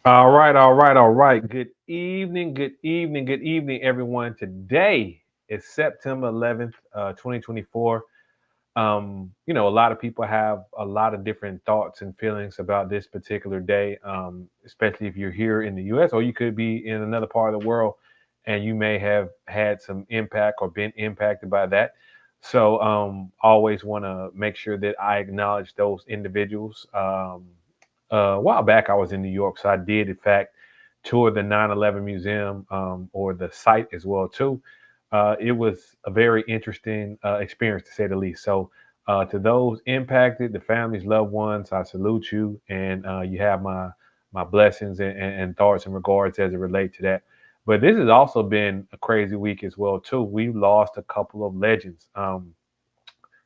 All right, all right, all right. Good evening, good evening, good evening, everyone. Today is September 11th, 2024. A lot of people have a lot of different thoughts and feelings about this particular day, especially if you're here in the US or you could be in another part of the world and you may have had some impact or been impacted by that. So, always want to make sure that I acknowledge those individuals. A while back, I was in New York, so I did, in fact, tour the 9/11 Museum or the site as well too. It was a very interesting experience to say the least. So, to those impacted, the families, loved ones, I salute you, and you have my blessings and thoughts and regards as it relate to that. But this has also been a crazy week as well too. We've lost a couple of legends.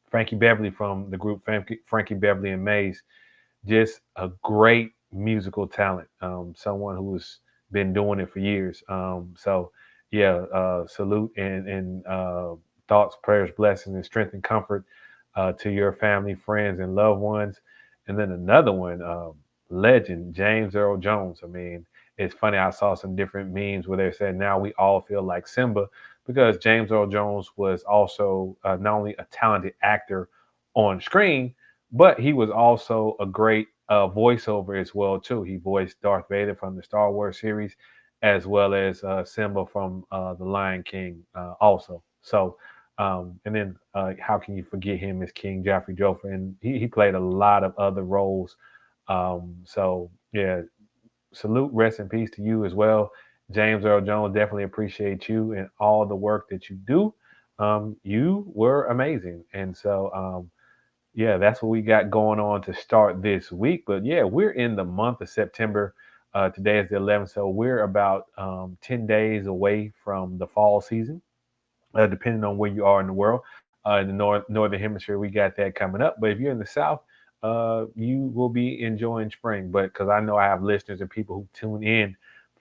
Frankie Beverly from the group Frankie Beverly and Maze, just a great musical talent, someone who's been doing it for years. So yeah, salute and thoughts, prayers, blessings, and strength and comfort to your family, friends, and loved ones. And then another one, legend James Earl Jones. I mean, it's funny. I saw some different memes where they said now we all feel like Simba because James Earl Jones was also not only a talented actor on screen, but he was also a great voiceover as well too. He voiced Darth Vader from the Star Wars series, as well as Simba from the Lion King also. So, and then how can you forget him as King Joffrey Joffrey? And he played a lot of other roles. So yeah, salute, rest in peace to you as well. James Earl Jones, definitely appreciate you and all the work that you do. You were amazing. And so, yeah, that's what we got going on to start this week. But yeah, we're in the month of September. Today is the 11th, so we're about 10 days away from the fall season, depending on where you are in the world. In the northern hemisphere, we got that coming up. But if you're in the south, you will be enjoying spring. But because I know I have listeners and people who tune in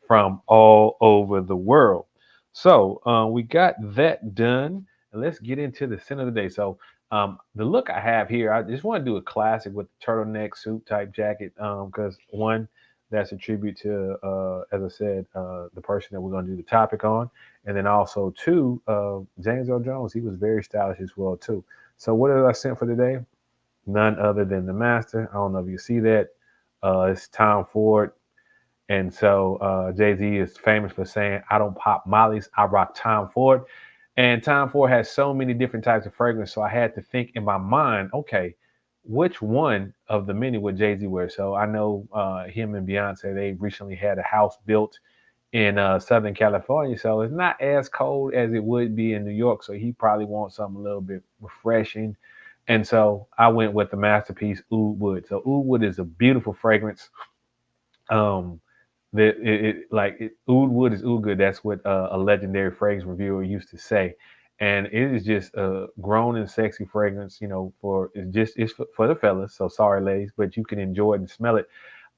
from all over the world. So we got that done. And let's get into the center of the day. So the look I have here, I just want to do a classic with the turtleneck suit type jacket because one, that's a tribute to, as I said, the person that we're going to do the topic on. And then also two, James Earl Jones, he was very stylish as well too. So what did I sent for today? None other than the master. I don't know if you see that. It's Tom Ford. And so Jay Z is famous for saying, I don't pop mollies, I rock Tom Ford. And Tom Ford has so many different types of fragrance. So I had to think in my mind, okay, which one of the many would Jay Z wear? So I know him and Beyonce, they recently had a house built in Southern California. So it's not as cold as it would be in New York. So he probably wants something a little bit refreshing. And so I went with the masterpiece Oud Wood. So Oud Wood is a beautiful fragrance. Um, that Oud Wood is Oud good. That's what a legendary fragrance reviewer used to say. And it is just a grown and sexy fragrance, you know, for the fellas. So sorry, ladies, but you can enjoy it and smell it.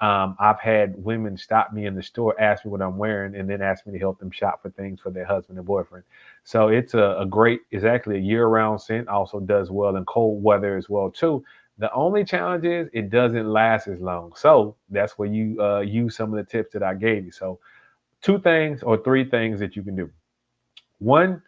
I've had women stop me in the store, ask me what I'm wearing, and then ask me to help them shop for things for their husband or boyfriend. So it's it's actually a year-round scent. Also does well in cold weather as well too. The only challenge is it doesn't last as long. So that's where you use some of the tips that I gave you. So two things or three things that you can do. One,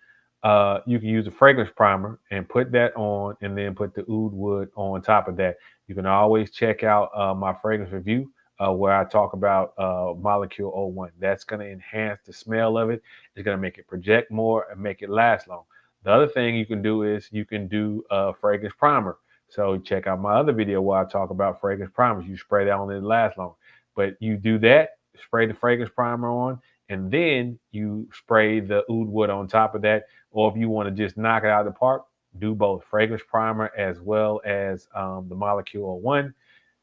you can use a fragrance primer and put that on, and then put the oud wood on top of that. You can always check out my fragrance review where I talk about Molecule oh 01. That's going to enhance the smell of it. It's going to make it project more and make it last long. The other thing you can do is you can do a fragrance primer. So check out my other video where I talk about fragrance primers. You spray that on, it lasts long. But you do that, spray the fragrance primer on, and then you spray the oud wood on top of that. Or if you want to just knock it out of the park, do both fragrance primer as well as the Molecule oh 01,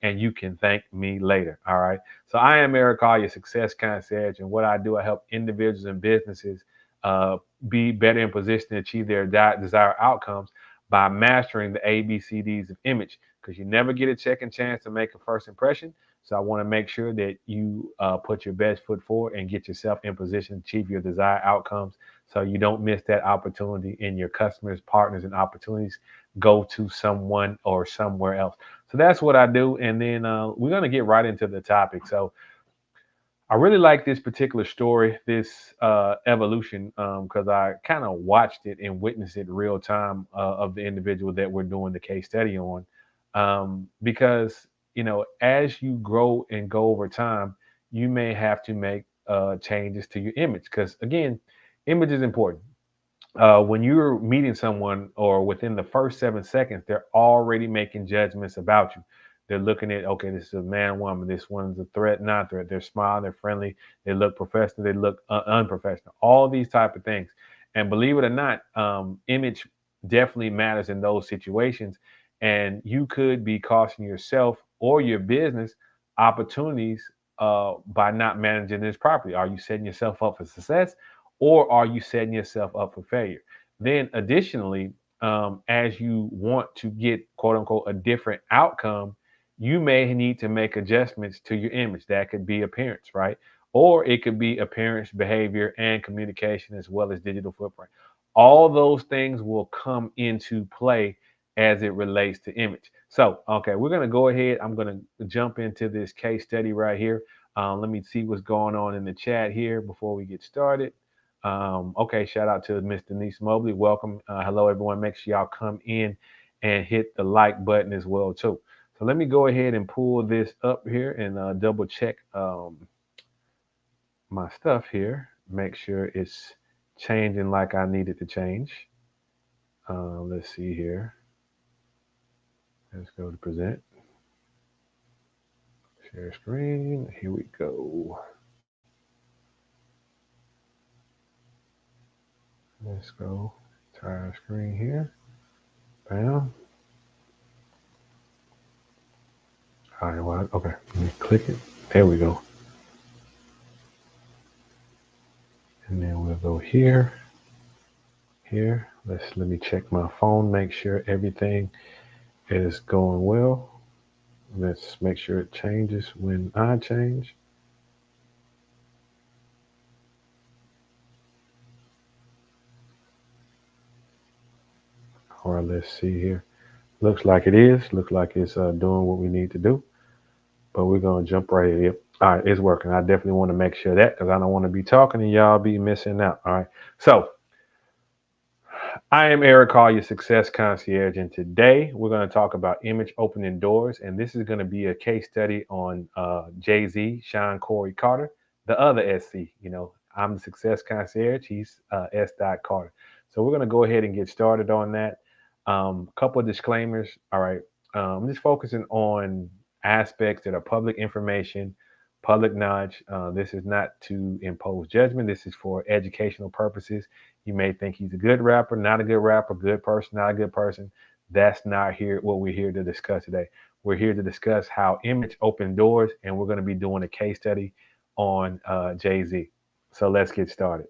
and you can thank me later. All right. So I am Eric Carr, your success concierge, and what I do, I help individuals and businesses uh, be better in position to achieve their desired outcomes by mastering the ABCDs of image. Because you never get a second chance to make a first impression. So I want to make sure that you put your best foot forward and get yourself in position to achieve your desired outcomes so you don't miss that opportunity and your customers, partners, and opportunities go to someone or somewhere else. So that's what I do. And then we're going to get right into the topic. So I really like this particular story, this evolution, because I kind of watched it and witnessed it real time of the individual that we're doing the case study on. Because, you know, as you grow and go over time, you may have to make changes to your image. Because, again, image is important. When you're meeting someone or within the first 7 seconds, they're already making judgments about you. They're looking at, okay, this is a man, woman, this one's a threat, not threat. They're smiling, they're friendly, they look professional, they look unprofessional, all these type of things. And believe it or not, image definitely matters in those situations. And you could be costing yourself or your business opportunities by not managing this properly. Are you setting yourself up for success? Or are you setting yourself up for failure? Then, additionally, as you want to get quote unquote a different outcome, you may need to make adjustments to your image. That could be appearance, right? Or it could be appearance, behavior, and communication, as well as digital footprint. All those things will come into play as it relates to image. So, okay, we're going to go ahead. I'm going to jump into this case study right here. Let me see what's going on in the chat here before we get started. Okay, shout out to Miss Denise Mobley. Welcome. Hello, everyone. Make sure y'all come in and hit the like button as well, too. So let me go ahead and pull this up here and double check my stuff here. Make sure it's changing like I need it to change. Let's see here. Let's go to present. Share screen. Here we go. Let's go. Entire screen here. Bam. All right. Well, okay. Let me click it. There we go. And then we'll go here. Here. Let me check my phone. Make sure everything is going well. Let's make sure it changes when I change. Or let's see here. Looks like it is. Looks like it's doing what we need to do. But we're going to jump right here. Yep. All right, it's working. I definitely want to make sure that because I don't want to be talking and y'all be missing out. All right. So I am Eric Hall, your success concierge, and today we're going to talk about image opening doors. And this is going to be a case study on Jay-Z, Sean Corey Carter, the other SC. I'm the success concierge. He's S. Carter. So we're going to go ahead and get started on that. A couple of disclaimers. All right. I'm just focusing on aspects that are public information, public knowledge. This is not to impose judgment. This is for educational purposes. You may think he's a good rapper, not a good rapper, good person, not a good person. That's not here what we're here to discuss today. We're here to discuss how image opened doors, and we're going to be doing a case study on Jay-Z. So let's get started.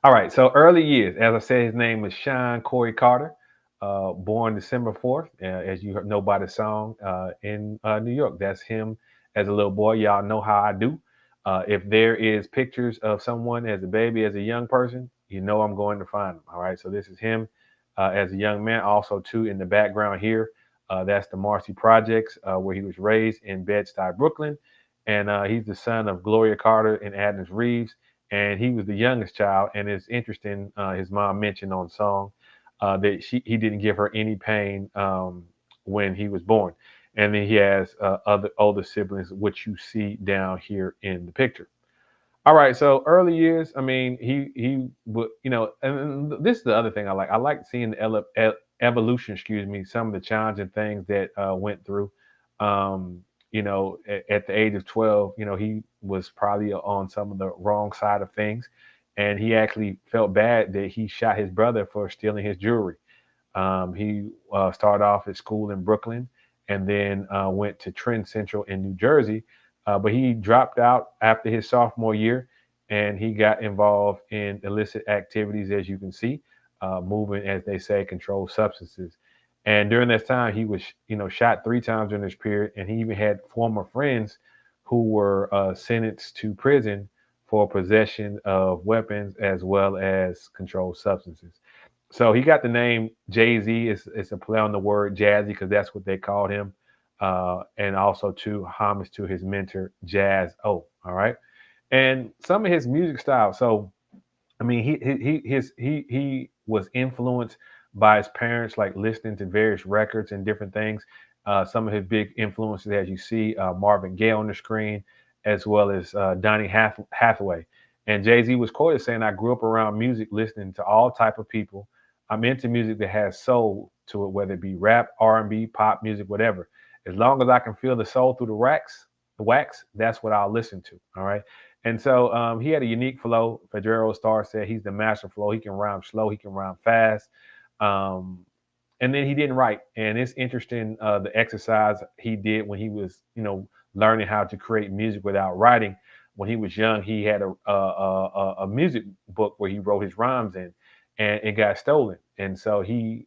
All right. So early years, as I said, his name was Sean Corey Carter, born December 4th, as you know by the song, in New York. That's him as a little boy. Y'all know how I do. If there is pictures of someone as a baby, as a young person, you know I'm going to find them. All right. So this is him as a young man. Also, too, in the background here, that's the Marcy Projects, where he was raised in Bed-Stuy, Brooklyn. And he's the son of Gloria Carter and Adams Reeves, and he was the youngest child. And it's interesting, his mom mentioned on song that he didn't give her any pain when he was born. And then he has other older siblings, which you see down here in the picture. All right, so early years, I mean, he would, and this is the other thing I like. I like seeing the evolution, excuse me, some of the challenging things that went through. At the age of 12, he was probably on some of the wrong side of things, and he actually felt bad that he shot his brother for stealing his jewelry. He started off at school in Brooklyn and then went to Trent Central in New Jersey. But he dropped out after his sophomore year and he got involved in illicit activities, as you can see, moving, as they say, controlled substances. And during this time, he was, shot 3 times during this period. And he even had former friends who were sentenced to prison for possession of weapons as well as controlled substances. So he got the name Jay-Z. It's a play on the word Jazzy because that's what they called him. And also to homage to his mentor, Jaz-O. All right. And some of his music style. So I mean, he was influenced by his parents, like listening to various records and different things. Some of his big influences, as you see, Marvin Gaye on the screen, as well as Donny Hathaway. And Jay Z was quoted saying, "I grew up around music, listening to all type of people. I'm into music that has soul to it, whether it be rap, R&B, pop music, whatever. As long as I can feel the soul through the wax, that's what I'll listen to." All right. And so he had a unique flow. Federo Starr said he's the master flow. He can rhyme slow, he can rhyme fast. Um, and then he didn't write. And it's interesting the exercise he did when he was, learning how to create music without writing. When he was young, he had a music book where he wrote his rhymes in, and it got stolen. And so he,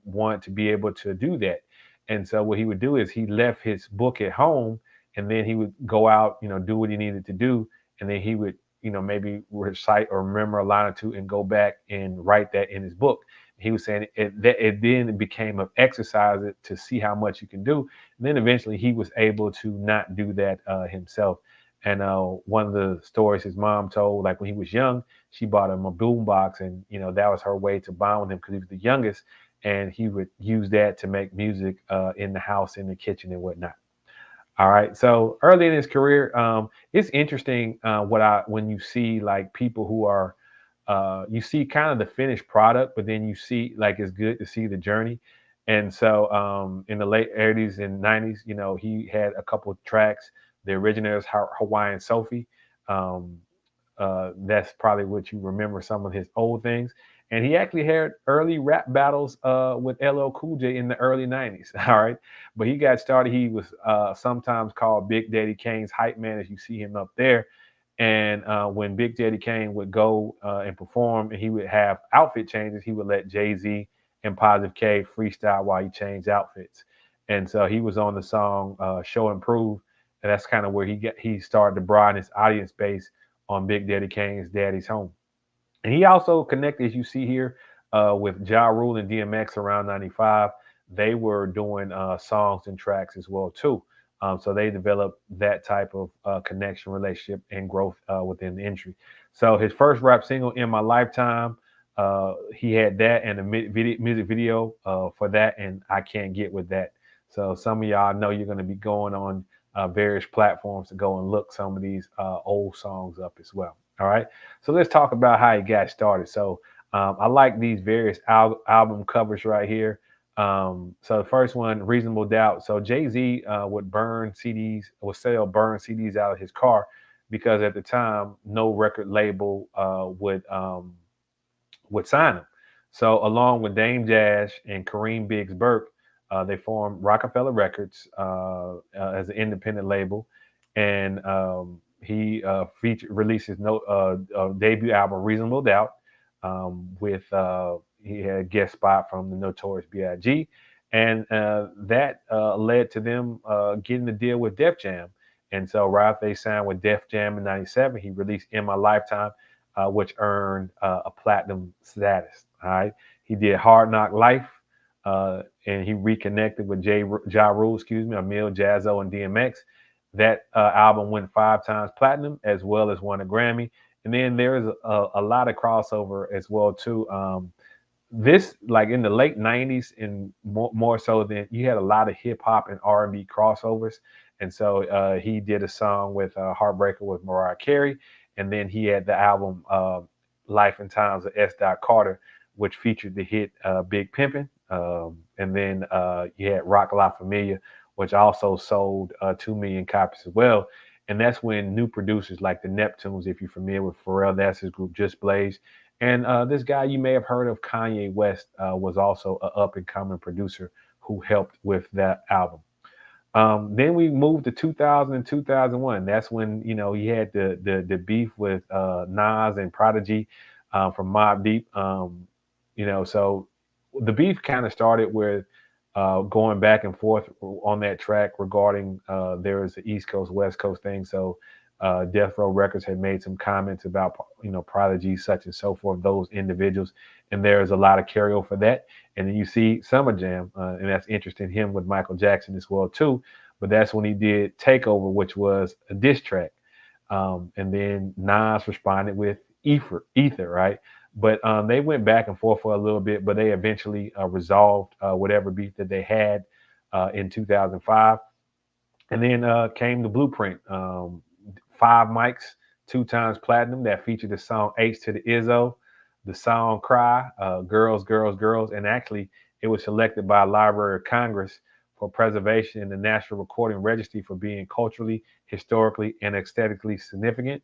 wanted to be able to do that. And so what he would do is he left his book at home, and then he would go out, do what he needed to do, and then he would, maybe recite or remember a line or two and go back and write that in his book. He was saying it then became an exercise to see how much you can do. And then eventually he was able to not do that himself. And one of the stories his mom told, like when he was young, she bought him a boom box, and that was her way to bond with him because he was the youngest, and he would use that to make music in the house, in the kitchen, and whatnot. All right. So early in his career, it's interesting when you see like people who are, you see kind of the finished product, but then you see like it's good to see the journey. And so in the late 80s and 90s, he had a couple of tracks. The original is Hawaiian Sophie. Um, that's probably what you remember some of his old things. And he actually had early rap battles with LL Cool J in the early 90s. All right. But he got started. He was sometimes called Big Daddy Kane's hype man, as you see him up there. And when Big Daddy Kane would go and perform and he would have outfit changes, he would let Jay-Z and Positive K freestyle while he changed outfits. And so he was on the song Show and Prove. And that's kind of where he started to broaden his audience base on Big Daddy Kane's Daddy's Home. And he also connected, as you see here, with Ja Rule and DMX around 95. They were doing songs and tracks as well, too. So they developed that type of connection, relationship, and growth within the industry. So his first rap single, In My Lifetime, he had that and a music video for that, and I Can't Get With That. So some of y'all know you're going to be going on various platforms to go and look some of these old songs up as well. All right. So let's talk about how he got started. So I like these various album covers right here. So the first one, Reasonable Doubt. So Jay-Z would sell burn CDs out of his car because at the time no record label would sign him. So along with Dame Dash and Kareem Biggs Burke, they formed Rockefeller Records as an independent label, and he released his debut album Reasonable Doubt with he had a guest spot from the Notorious B.I.G. And that led to them getting the deal with Def Jam. And so right after they signed with Def Jam in '97, he released In My Lifetime, which earned a platinum status. All right, he did Hard Knock Life, and he reconnected with Ja Rule, Emil, Jazzo, and DMX. That album went 5 times platinum, as well as won a Grammy. And then there's a lot of crossover as well too. This like in the late '90s, and more so than you had a lot of hip hop and R&B crossovers. And so he did a song with Heartbreaker with Mariah Carey, and then he had the album Life and Times of S. Carter, which featured the hit Big Pimpin'. And then you had Rock La Familia, which also sold 2 million copies as well. And that's when new producers like the Neptunes, if you're familiar with Pharrell, that's his group, Just Blaze. And this guy you may have heard of, Kanye West, was also an up and coming producer who helped with that album. Then we moved to 2000 and 2001. That's when he had the beef with Nas and Prodigy from Mobb Deep. So the beef kind of started with going back and forth on that track regarding there was the East Coast West Coast thing. So Death Row Records had made some comments about Prodigy, such and so forth, those individuals, and there's a lot of carryover for that. And then you see Summer Jam, and that's interesting. Him with Michael Jackson as well too. But that's when he did Takeover, which was a diss track. And then Nas responded with Ether, right? But they went back and forth for a little bit, but they eventually resolved whatever beef that they had in 2005. And then came the Blueprint, 5 mics, 2 times platinum, that featured the song H to the Izzo, the song Cry, Girls, Girls, Girls. And actually, it was selected by Library of Congress for preservation in the National Recording Registry for being culturally, historically, and aesthetically significant.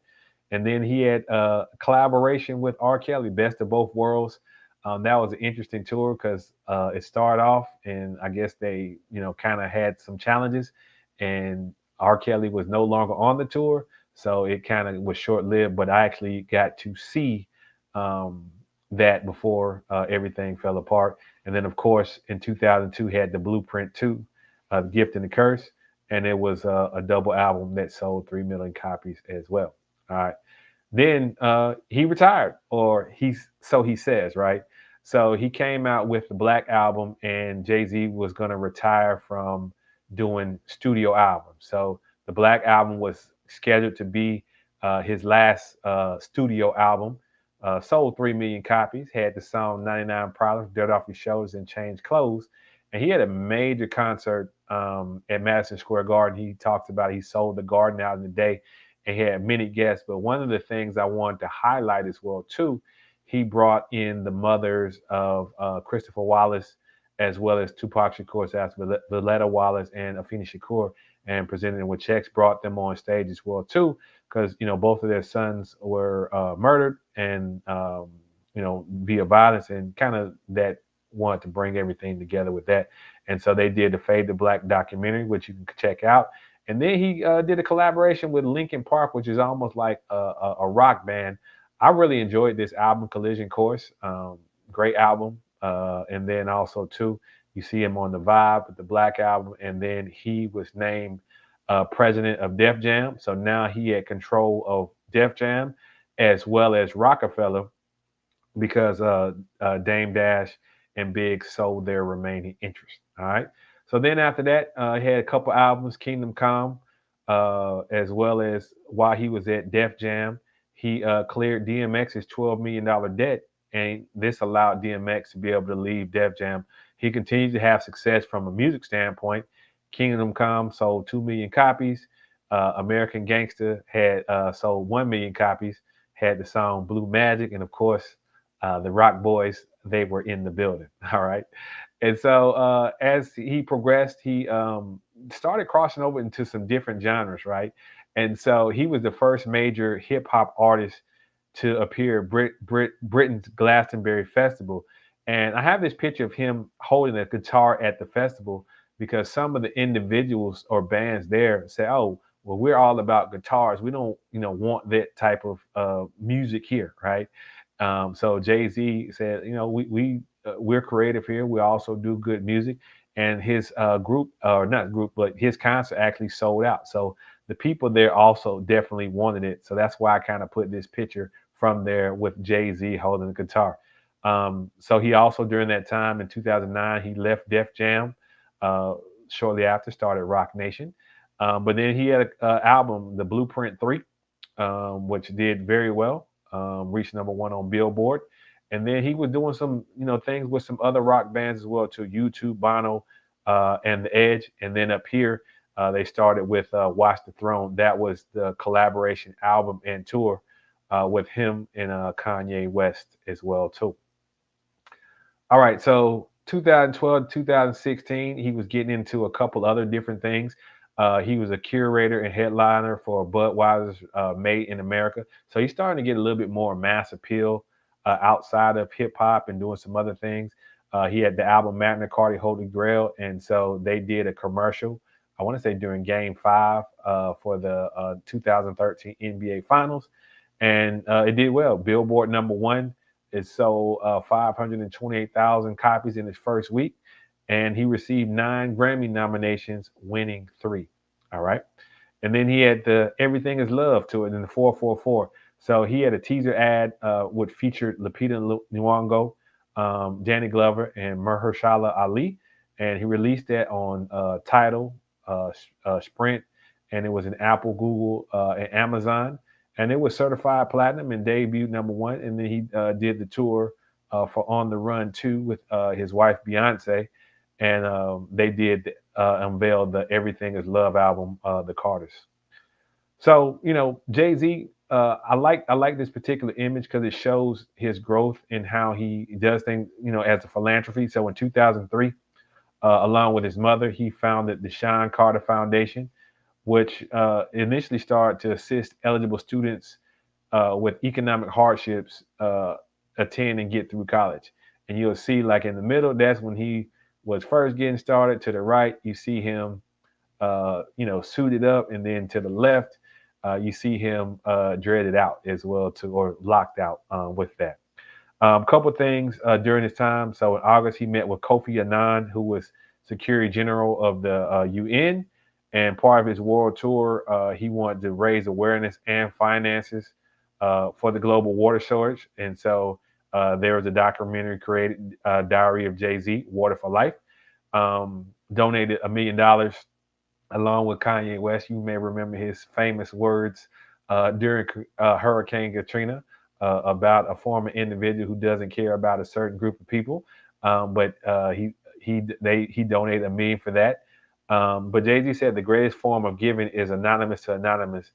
And then he had a collaboration with R. Kelly, Best of Both Worlds. That was an interesting tour because it started off, and I guess they, kind of had some challenges, and R. Kelly was no longer on the tour, so it kind of was short lived. But I actually got to see um, that before everything fell apart. And then, of course, in 2002, had the Blueprint 2, Gift and the Curse, and it was a double album that sold 3 million copies as well. All right. Then he retired, or so he says, right? So he came out with the Black Album, and Jay-Z was going to retire from doing studio albums. So the Black Album was scheduled to be his last studio album. Sold 3 million copies, had the song 99 Problems, Dirt Off Your Shoulders, and Change Clothes. And he had a major concert at Madison Square Garden. He talked about he sold the garden out in the day, and he had many guests. But one of the things I wanted to highlight as well too, he brought in the mothers of Christopher Wallace, as well as Tupac Shakur's ass, Valletta Wallace and Afeni Shakur, and presented them with checks. Brought them on stage as well too, because both of their sons were murdered, and via violence, and kind of that wanted to bring everything together with that. And so they did the Fade to Black documentary, which you can check out. And then he did a collaboration with Linkin Park, which is almost like a rock band. I really enjoyed this album, Collision Course. Great album. And then also, too, you see him on the Vibe with the Black Album. And then he was named president of Def Jam. So now he had control of Def Jam as well as Rockefeller, because Dame Dash and Big sold their remaining interest. All right. So then after that, he had a couple albums, Kingdom Come, as well as while he was at Def Jam, he cleared DMX's $12 million debt, and this allowed DMX to be able to leave Def Jam. He continued to have success from a music standpoint. Kingdom Come sold 2 million copies. American Gangster had sold 1 million copies, had the song Blue Magic, and of course, the Rock Boys, they were in the building. All right. And so as he progressed, he started crossing over into some different genres, right? And so he was the first major hip hop artist to appear at Britain's Glastonbury Festival. And I have this picture of him holding a guitar at the festival, because some of the individuals or bands there say, "Oh, well, we're all about guitars. We don't, want that type of music here, right?" So Jay-Z said, we're creative here. We also do good music. And his group, or not group, but his concert actually sold out. So the people there also definitely wanted it. So that's why I kind of put this picture from there with Jay-Z holding the guitar. So he also, during that time in 2009, he left Def Jam. Shortly after, started Rock Nation. But then he had an album, The Blueprint 3, which did very well, reached #1 on Billboard. And then he was doing some, things with some other rock bands as well, too, U2, Bono, and The Edge. And then up here, they started with Watch the Throne. That was the collaboration album and tour with him and Kanye West as well, too. All right, so 2012, 2016, he was getting into a couple other different things. He was a curator and headliner for Budweiser's Made in America. So he's starting to get a little bit more mass appeal outside of hip hop and doing some other things. He had the album Magna Carta Holy Grail, and so they did a commercial, I want to say during Game 5 for the 2013 NBA Finals, and it did well. Billboard #1. It sold 528,000 copies in his first week, and he received 9 Grammy nominations, winning 3. All right. And then he had the Everything Is Love to it in the 444. So he had a teaser ad which featured Lupita Nyong'o, Danny Glover, and Mahershala Ali. And he released that on Tidal, Sprint, and it was in Apple, Google, and Amazon. And it was certified platinum and debuted #1. And then he did the tour for On the Run 2 with his wife, Beyonce. And they did unveil the Everything Is Love album, The Carters. So, Jay-Z, I like this particular image because it shows his growth in how he does things, as a philanthropy. So in 2003, along with his mother, he founded the Sean Carter Foundation, which initially started to assist eligible students with economic hardships attend and get through college. And you'll see, like in the middle, that's when he was first getting started. To the right, you see him, suited up, and then to the left, you see him dreaded out as well, or locked out with that. Couple things during his time. So in August, he met with Kofi Annan, who was Secretary General of the UN. And part of his world tour, he wanted to raise awareness and finances for the global water shortage. And so there was a documentary created, Diary of Jay-Z, Water for Life. Donated $1 million along with Kanye West. You may remember his famous words during Hurricane Katrina about a former individual who doesn't care about a certain group of people. But he donated $1 million for that. But Jay Z said the greatest form of giving is anonymous to anonymous.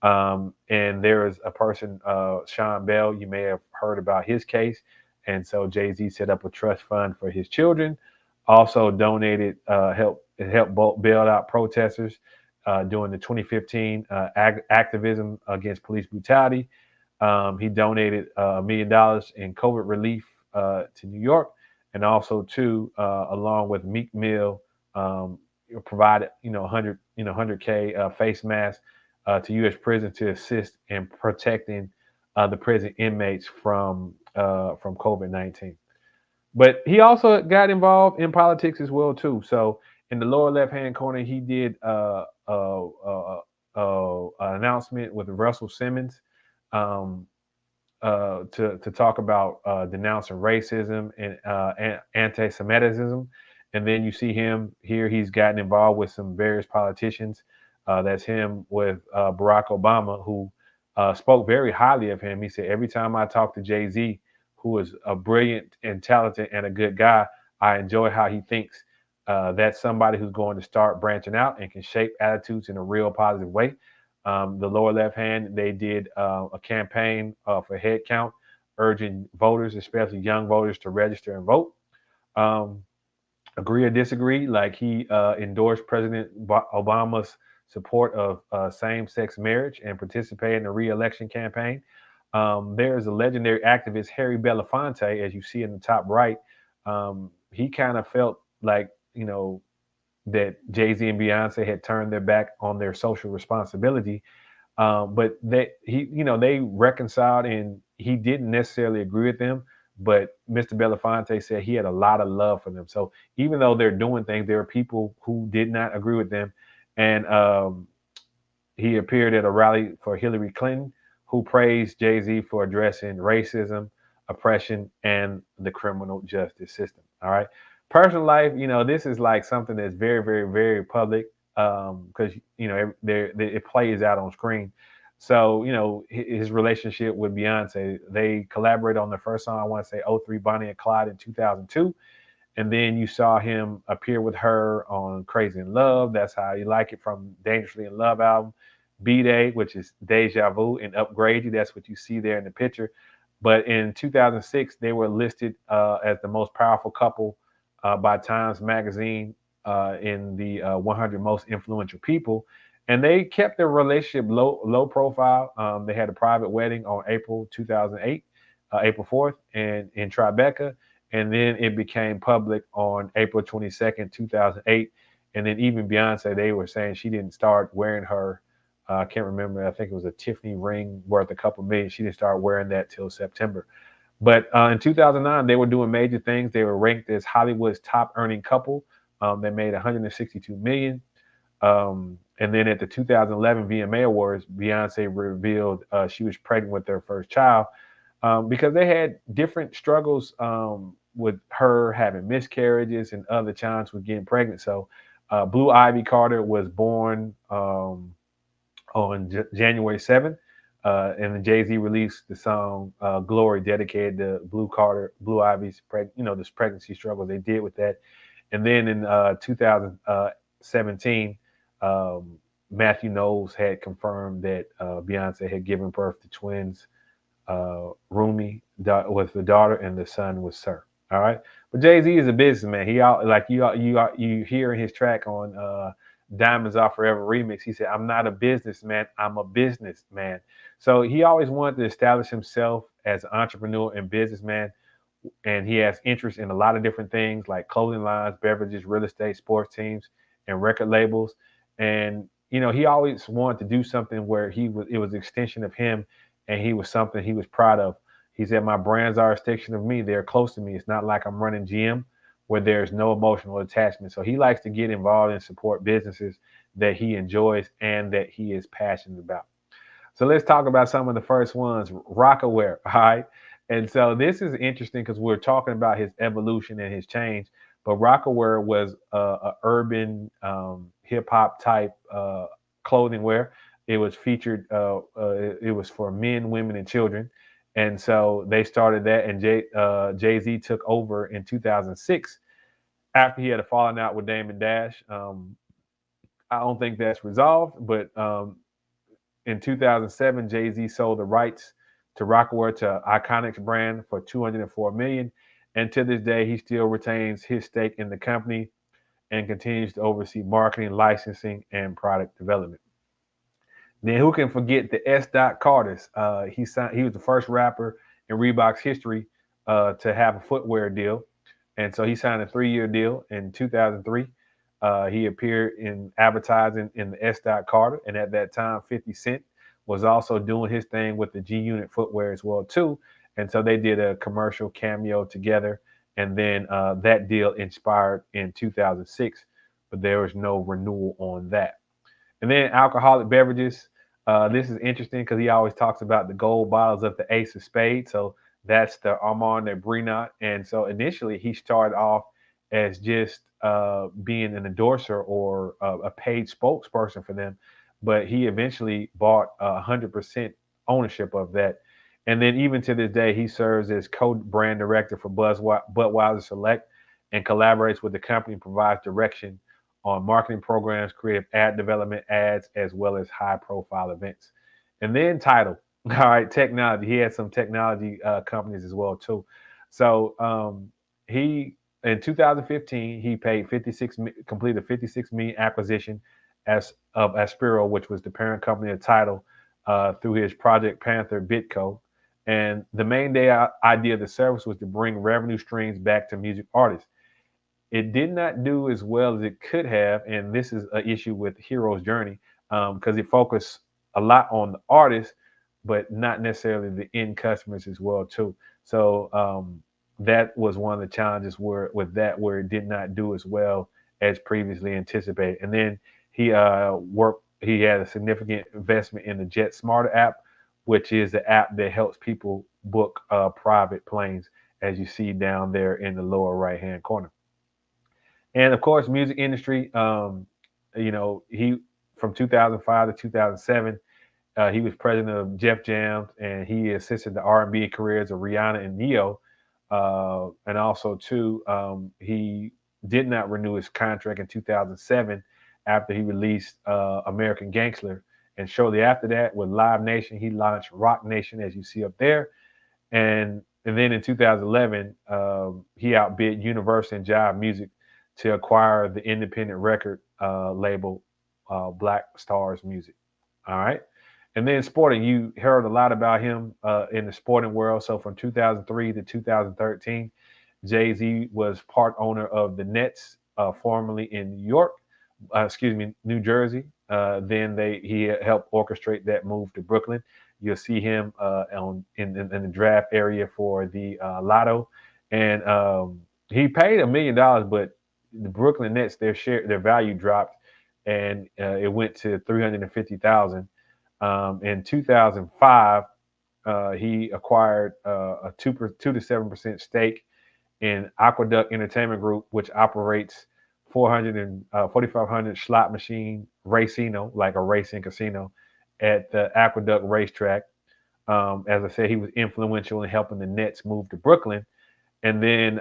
And there is a person, Sean Bell. You may have heard about his case, and so Jay Z set up a trust fund for his children. Also donated help bail out protesters during the 2015 activism against police brutality. He donated $1 million in COVID relief to New York, and also too, along with Meek Mill, provided 100K face masks to U.S. prison to assist in protecting the prison inmates from COVID-19. But he also got involved in politics as well too. So in the lower left hand corner, he did an announcement with Russell Simmons, um, to talk about denouncing racism and anti-Semitism. And then you see him here; he's gotten involved with some various politicians. That's him with Barack Obama, who spoke very highly of him. He said, "Every time I talk to Jay Z, who is a brilliant and talented and a good guy, I enjoy how he thinks. That's somebody who's going to start branching out and can shape attitudes in a real positive way." The lower left hand, they did a campaign for head count, urging voters, especially young voters, to register and vote. Um, Agree or disagree, like he endorsed President Obama's support of same-sex marriage and participated in the re-election campaign. There is a legendary activist, Harry Belafonte, as you see in the top right. He kind of felt like, that Jay Z and Beyonce had turned their back on their social responsibility. But they reconciled, and he didn't necessarily agree with them. But Mr. Belafonte said he had a lot of love for them. So even though they're doing things, there are people who did not agree with them. And he appeared at a rally for Hillary Clinton, who praised Jay Z for addressing racism, oppression, and the criminal justice system. All right. Personal life, this is like something that's very, very, very public, because it plays out on screen. So his relationship with Beyonce, they collaborated on the first song, I want to say '03, Bonnie and Clyde in 2002, and then you saw him appear with her on Crazy in Love. That's How You Like It from Dangerously in Love album. B-Day, which is Deja Vu, and Upgrade You. That's what you see there in the picture. But in 2006, they were listed as the most powerful couple by Times Magazine in the 100 most influential people. And they kept their relationship low profile. They had a private wedding on April 2008, April 4th, and in Tribeca. And then it became public on April 22nd, 2008. And then even Beyonce, they were saying she didn't start wearing her, I can't remember, I think it was a Tiffany ring worth a couple million. She didn't start wearing that till September. But in 2009, they were doing major things. They were ranked as Hollywood's top earning couple. They made 162 million. And then at the 2011 VMA Awards, Beyonce revealed she was pregnant with their first child, because they had different struggles with her having miscarriages and other challenges with getting pregnant. So Blue Ivy Carter was born on January 7th. And Jay Z released the song "Glory," dedicated to Blue Ivy's, this pregnancy struggle they did with that. And then in 2017, Matthew Knowles had confirmed that Beyonce had given birth to twins. Rumi was the daughter, and the son was Sir. All right, but Jay Z is a businessman. He like you hear in his track on Diamonds Are Forever remix. He said, "I'm not a businessman. I'm a businessman." So he always wanted to establish himself as an entrepreneur and businessman, and he has interest in a lot of different things like clothing lines, beverages, real estate, sports teams, and record labels. And he always wanted to do something where it was an extension of him, and he was something he was proud of. He said, "My brands are a extension of me. They're close to me. It's not like I'm running GM, where there's no emotional attachment. So he likes to get involved and support businesses that he enjoys and that he is passionate about. So let's talk about some of the first ones. Rockaware, all right? And so this is interesting because we're talking about his evolution and his change. But Rockaware was a urban hip hop type clothing wear. It was featured. It was for men, women, and children. And so they started that, and Jay Z took over in 2006 after he had a falling out with Damon Dash. I don't think that's resolved, but in 2007, Jay Z sold the rights to Rockaware to Iconics brand for 204 million dollars. And to this day, he still retains his stake in the company and continues to oversee marketing, licensing, and product development. Then who can forget the S. Carter's? He was the first rapper in Reebok's history to have a footwear deal, and so he signed a 3-year deal in 2003. He appeared in advertising in the S. Carter, and at that time, 50 Cent was also doing his thing with the G Unit footwear as well too. And so they did a commercial cameo together, and then that deal inspired in 2006, but there was no renewal on that. And then alcoholic beverages. This is interesting because he always talks about the gold bottles of the Ace of Spades. So that's the Armand de Brinaut. And so initially he started off as just being an endorser or a paid spokesperson for them, but he eventually bought 100% ownership of that. And then even to this day, he serves as co-brand director for Budweiser Select and collaborates with the company and provides direction on marketing programs, creative ad development, ads, as well as high profile events. And then Title, all right, technology. He had some technology companies as well too. So he in 2015 he paid 56 completed a 56 million acquisition as of Aspiro, which was the parent company of Title, through his Project Panther Bitco. And the main idea of the service was to bring revenue streams back to music artists. It did not do as well as it could have, and this is an issue with Hero's Journey because it focused a lot on the artist, but not necessarily the end customers as well too. So that was one of the challenges where it did not do as well as previously anticipated. And then he worked. He had a significant investment in the Jet Smarter app, which is the app that helps people book private planes, as you see down there in the lower right hand corner. And of course, music industry. He from 2005 to 2007, he was president of Jeff Jams, and he assisted the R&B careers of Rihanna and Neo. And also, too, he did not renew his contract in 2007 after he released American Gangster. And shortly after that, with Live Nation, he launched Rock Nation, as you see up there. And then in 2011, he outbid Universal and Jive Music to acquire the independent record label Black Stars Music. All right. And then sporting, you heard a lot about him in the sporting world. So from 2003 to 2013, Jay Z was part owner of the Nets, formerly in New Jersey. Then he helped orchestrate that move to Brooklyn. You'll see him in the draft area for the Lotto, and he paid $1 million, but the Brooklyn Nets their value dropped, and it went to 350,000. In 2005, he acquired a 2 to 7% stake in Aqueduct Entertainment Group, which operates 4,500 slot machine racino, like a racing casino, at the Aqueduct Racetrack. As I said, he was influential in helping the Nets move to Brooklyn, and then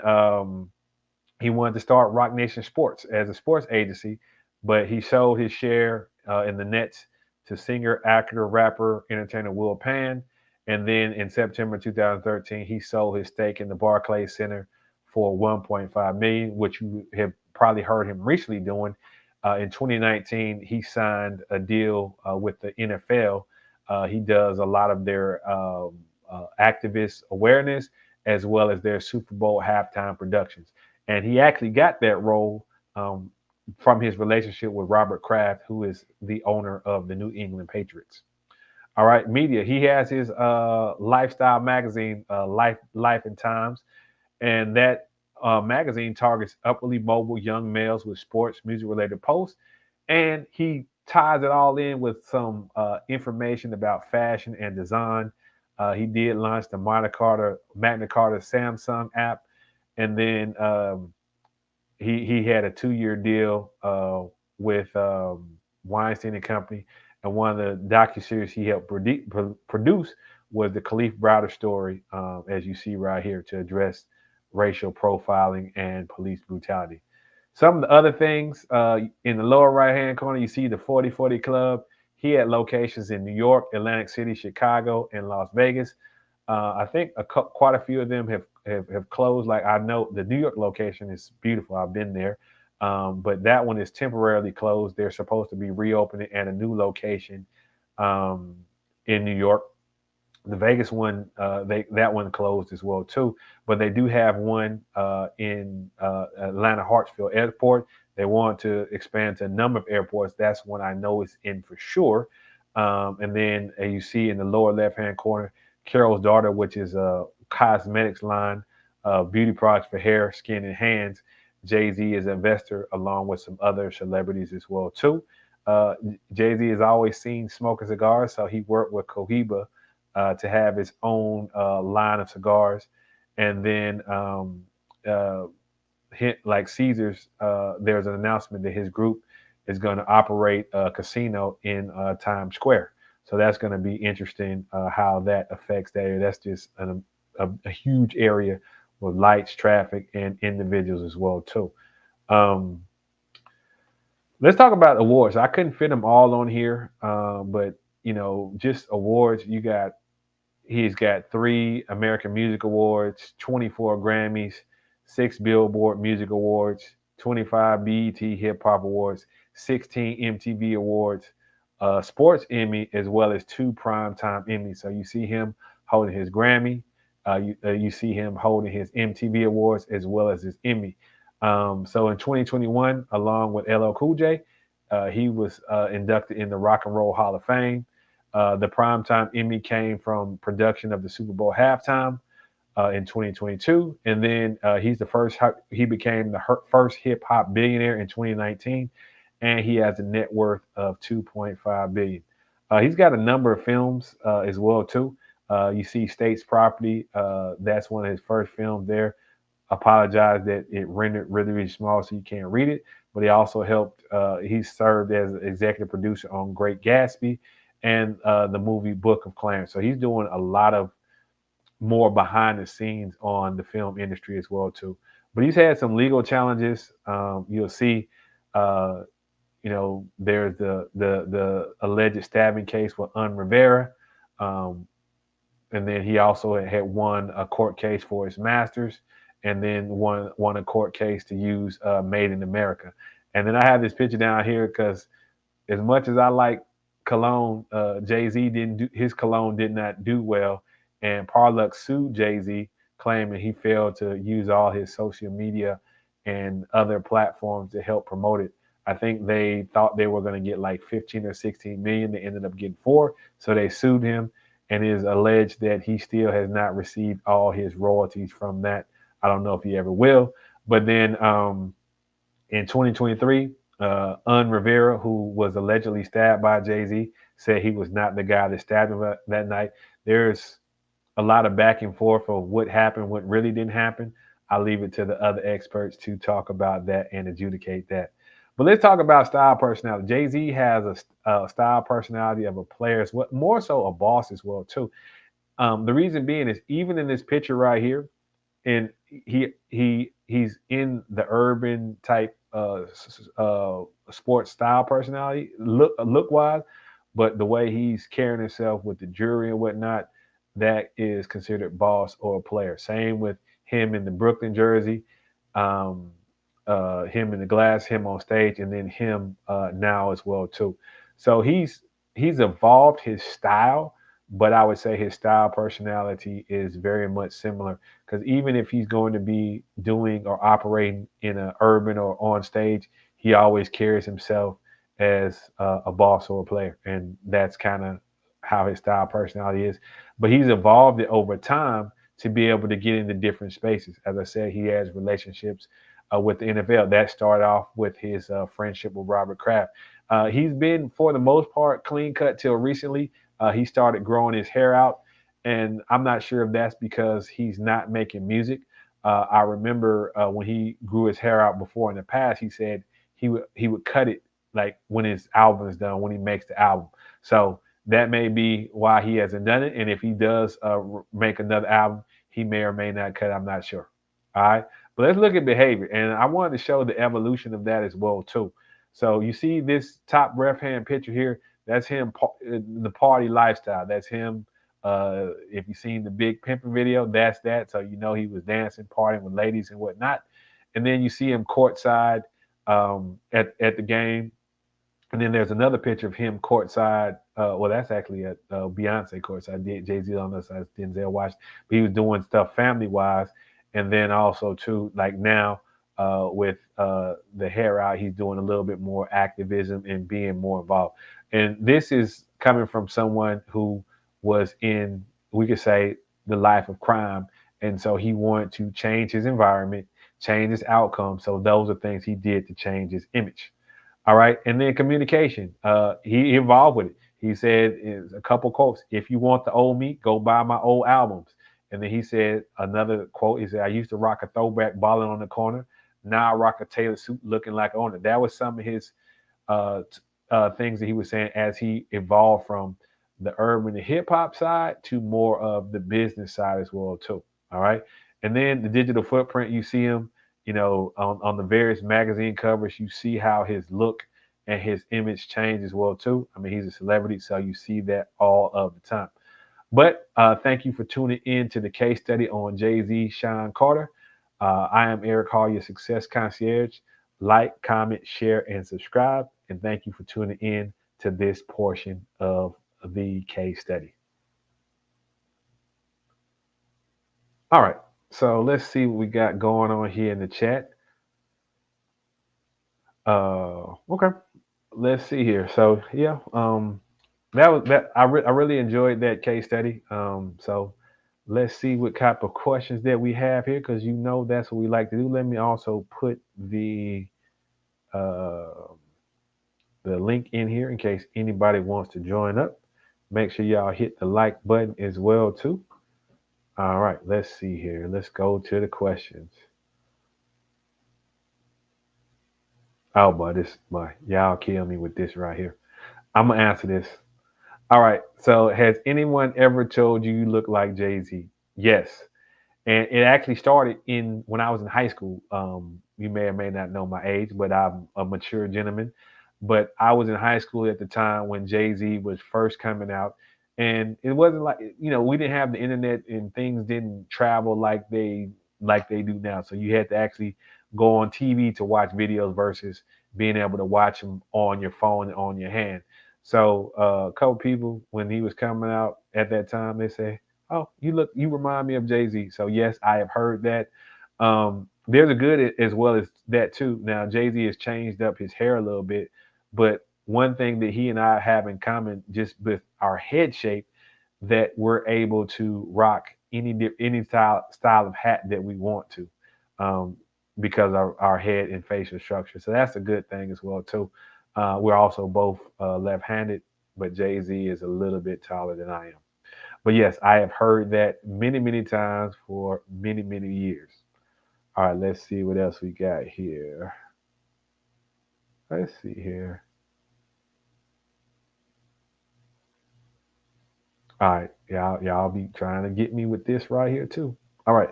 he wanted to start Rock Nation Sports as a sports agency, but he sold his share in the Nets to singer, actor, rapper, entertainer Will Pan. And then in September 2013, he sold his stake in the Barclays Center for 1.5 million, which you have probably heard him recently doing. In 2019, he signed a deal with the NFL. He does a lot of their activist awareness as well as their Super Bowl halftime productions. And he actually got that role from his relationship with Robert Kraft, who is the owner of the New England Patriots. All right, media. He has his lifestyle magazine, Life and Times, and that magazine targets upwardly mobile young males with sports, music-related posts, and he ties it all in with some information about fashion and design. He did launch the Magna Carta Samsung app, and then he had a 2-year deal with Weinstein and Company, and one of the docuseries he helped produce was the Khalif Browder story, as you see right here, to address racial profiling and police brutality. Some of the other things in the lower right hand corner, you see the 4040 Club. He had locations in New York, Atlantic City, Chicago, and Las Vegas. I think quite a few of them have closed. Like I know the New York location is beautiful. I've been there, but that one is temporarily closed. They're supposed to be reopening at a new location um, in New York. The Vegas one, that one closed as well too. But they do have one in Atlanta Hartsfield Airport. They want to expand to a number of airports. That's one I know is in for sure. And then you see in the lower left hand corner, Carol's Daughter, which is a cosmetics line, beauty products for hair, skin, and hands. Jay Z is an investor along with some other celebrities as well too. Uh, Jay Z has always seen smoking cigars, so he worked with Cohiba to have his own line of cigars. And then, uh, like Caesars, there's an announcement that his group is going to operate a casino in Times Square. So that's going to be interesting how that affects that area. That's just a huge area with lights, traffic, and individuals as well too. Um, let's talk about awards. I couldn't fit them all on here, but just awards. He's got 3 American Music Awards, 24 Grammys, 6 Billboard Music Awards, 25 BET Hip Hop Awards, 16 MTV Awards, Sports Emmy, as well as 2 Primetime Emmys. So you see him holding his Grammy. You see him holding his MTV Awards as well as his Emmy. So in 2021, along with LL Cool J, he was inducted in the Rock and Roll Hall of Fame. The primetime Emmy came from production of the Super Bowl halftime in 2022, and then he became the first hip hop billionaire in 2019, and he has a net worth of 2.5 billion. He's got a number of films as well too. You see State's Property. That's one of his first films there. Apologize that it rendered really, really small so you can't read it. But he also helped, he served as executive producer on Great Gatsby and the movie Book of Clarence. So he's doing a lot of more behind the scenes on the film industry as well too. But he's had some legal challenges. You'll see, uh, there's the alleged stabbing case with Rivera. Um, and then he also had won a court case for his masters, and then won a court case to use "Made in America." And then I have this picture down here because as much as I like cologne, Jay Z didn't do his cologne did not do well, and Parlux sued Jay Z, claiming he failed to use all his social media and other platforms to help promote it. I think they thought they were going to get like 15 or 16 million. They ended up getting 4, so they sued him, and it is alleged that he still has not received all his royalties from that. I don't know if he ever will. But then in 2023, Rivera, who was allegedly stabbed by Jay Z, said he was not the guy that stabbed him that night. There's a lot of back and forth of what happened, what really didn't happen. I'll leave it to the other experts to talk about that and adjudicate that. But let's talk about style personality. Jay Z has a style personality of a player, more so a boss as well too. The reason being is even in this picture right here, and he's in the urban type sports style personality look wise, but the way he's carrying himself with the jewelry and whatnot, that is considered boss or a player. Same with him in the Brooklyn jersey, um, him in the glass, him on stage, and then him now as well too. So he's evolved his style, but I would say his style personality is very much similar because even if he's going to be doing or operating in an urban or on stage, he always carries himself as a boss or a player, and that's kind of how his style personality is. But he's evolved it over time to be able to get into different spaces. As I said, he has relationships with the NFL. That started off with his friendship with Robert Kraft. He's been, for the most part, clean cut till recently. He started growing his hair out, and I'm not sure if that's because he's not making music. I remember when he grew his hair out before in the past, he said he would cut it like when his album is done, when he makes the album. So that may be why he hasn't done it. And if he does make another album, he may or may not cut. I'm not sure. All right, but let's look at behavior, and I wanted to show the evolution of that as well too. So you see this top left hand picture here. That's him, the party lifestyle. That's him. If you've seen the Big Pimpin' video, that's that. So you know he was dancing, partying with ladies and whatnot. And then you see him courtside at the game. And then there's another picture of him courtside. Well, that's actually at Beyonce courtside. Jay Z on the side, Denzel Washington. But he was doing stuff family wise, and then also too, like now with the hair out, he's doing a little bit more activism and being more involved. And this is coming from someone who was in, we could say, the life of crime, and so he wanted to change his environment, change his outcome. So those are things he did to change his image. All right. And then communication. He involved with it. He said is a couple quotes. If you want the old me, go buy my old albums. And then he said another quote. He said, I used to rock a throwback balling on the corner. Now I rock a tailored suit looking like an owner. That was some of his things that he was saying as he evolved from the urban and hip hop side to more of the business side as well too. All right. And then the digital footprint, you see him, on the various magazine covers, you see how his look and his image change as well too. I mean, he's a celebrity, so you see that all of the time. But thank you for tuning in to the case study on Jay-Z, Sean Carter. I am Eric Hall, your success concierge. Like, comment, share, and subscribe. And thank you for tuning in to this portion of the case study. All right. So let's see what we got going on here in the chat. Okay. Let's see here. So yeah, that was that. I really enjoyed that case study. So let's see what type of questions that we have here, because that's what we like to do. Let me also put uh, the link in here in case anybody wants to join up. Make sure y'all hit the like button as well too. All right, let's see here. Let's go to the questions. Oh, but y'all kill me with this right here. I'm gonna answer this. All right. So, has anyone ever told you you look like Jay Z? Yes. And it actually started in when I was in high school. You may or may not know my age, but I'm a mature gentleman. But I was in high school at the time when Jay Z was first coming out, and it wasn't like we didn't have the internet and things didn't travel like they do now. So you had to actually go on TV to watch videos versus being able to watch them on your phone and on your hand. So a couple people when he was coming out at that time, they say, "Oh, you remind me of Jay Z." So yes, I have heard that. There's a good as well as that too. Now Jay Z has changed up his hair a little bit, but one thing that he and I have in common, just with our head shape, that we're able to rock any style of hat that we want to, um, because of our head and facial structure. So that's a good thing as well too. We're also both left-handed, but Jay Z is a little bit taller than I am. But yes, I have heard that many, many times for many, many years. All right, let's see what else we got here. Let's see here. All right, y'all be trying to get me with this right here too. All right.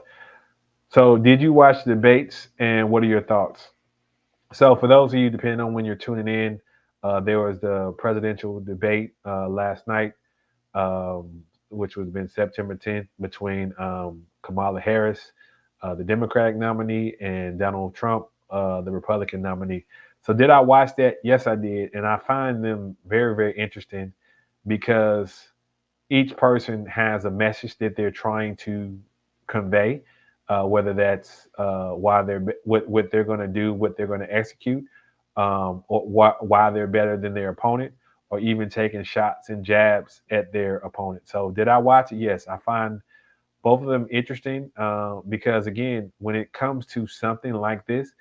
So, did you watch the debates, and what are your thoughts? So, for those of you, depending on when you're tuning in, there was the presidential debate last night, which was been September 10th between Kamala Harris, the Democratic nominee, and Donald Trump, the Republican nominee. So, did I watch that? Yes, I did, and I find them very, very interesting because each person has a message that they're trying to convey, whether that's why what they're going to do, what they're going to execute, or why they're better than their opponent, or even taking shots and jabs at their opponent. So, did I watch it? Yes, I find both of them interesting because again, when it comes to something like this,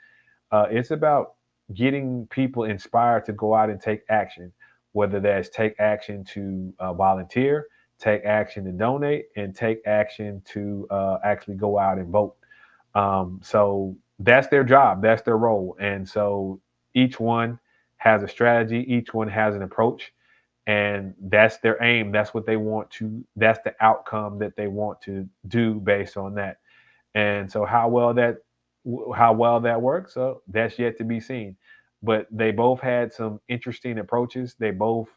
it's about getting people inspired to go out and take action, whether that's take action to volunteer, take action to donate, and take action to actually go out and vote. So that's their job, that's their role. And so each one has a strategy, each one has an approach, and that's their aim. That's what they want to, that's the outcome that they want to do based on that. And so how well that works, so that's yet to be seen. But they both had some interesting approaches. They both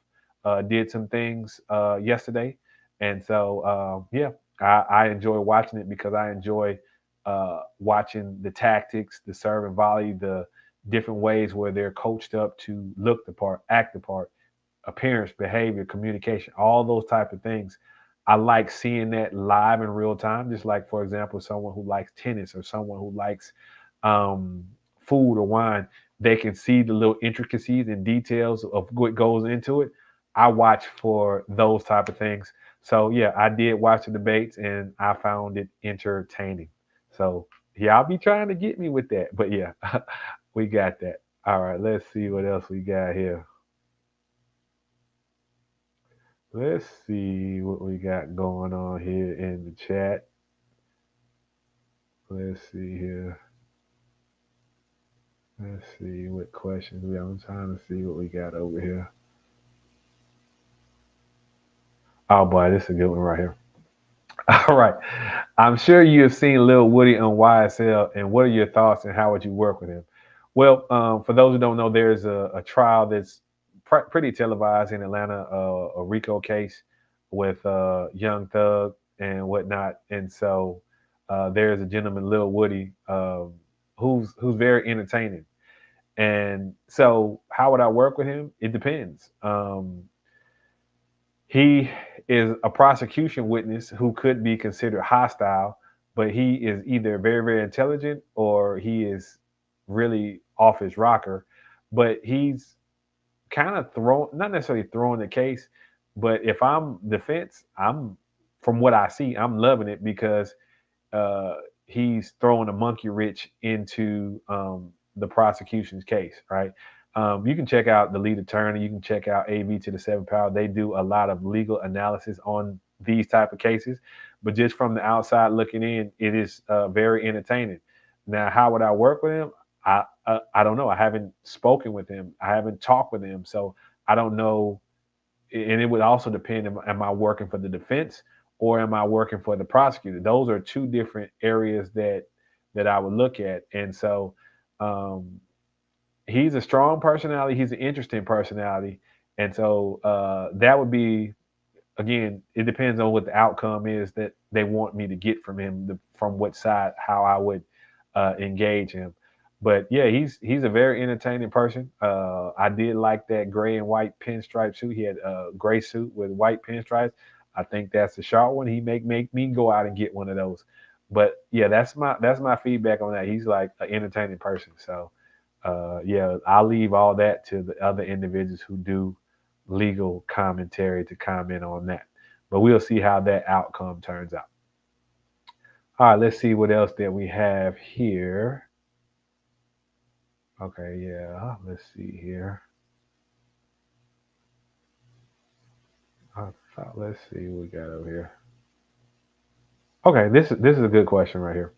did some things yesterday, and so yeah, I enjoy watching it because I enjoy watching the tactics, the serve and volley, the different ways where they're coached up to look the part, act the part, appearance, behavior, communication, all those type of things. I like seeing that live in real time. Just like, for example, someone who likes tennis or someone who likes um, food or wine, they can see the little intricacies and details of what goes into it. I watch for those type of things. So yeah, I did watch the debates and I found it entertaining. So yeah, I'll be trying to get me with that. But yeah, we got that. All right, let's see what else we got here. Let's see what we got going on here in the chat. Let's see here. Let's see what questions we have. I'm trying to see what we got over here. Oh boy, this is a good one right here. All right. I'm sure you have seen Lil Woody on YSL, and what are your thoughts and how would you work with him? Well, for those who don't know, there's a trial that's pretty televised in Atlanta, a RICO case with Young Thug and whatnot. And so there's a gentleman, Lil Woody, who's very entertaining. And so, how would I work with him? It depends. He is a prosecution witness who could be considered hostile, but he is either very, very intelligent or he is really off his rocker. But he's kind of thrown, not necessarily throwing the case, but if I'm defense, I'm, from what I see, I'm loving it because uh, he's throwing a monkey wrench into the prosecution's case, right? You can check out the lead attorney. You can check out AV to the Seven Power. They do a lot of legal analysis on these type of cases, but just from the outside looking in, it is very entertaining. Now, how would I work with him? I don't know. I haven't spoken with him. I haven't talked with him, so I don't know. And it would also depend: am I working for the defense or am I working for the prosecutor? Those are two different areas that I would look at. And so um, he's a strong personality. He's an interesting personality, and so that would be, again. It depends on what the outcome is that they want me to get from him, from what side, how I would engage him. But yeah, he's a very entertaining person. I did like that gray and white pinstripe suit. He had a gray suit with white pinstripes. I think that's a sharp one. He make me go out and get one of those. But yeah, that's my feedback on that. He's like an entertaining person. So yeah, I'll leave all that to the other individuals who do legal commentary to comment on that. But we'll see how that outcome turns out. All right, let's see what else that we have here. Okay, yeah, let's see here. Let's see what we got over here. Okay, this is a good question right here.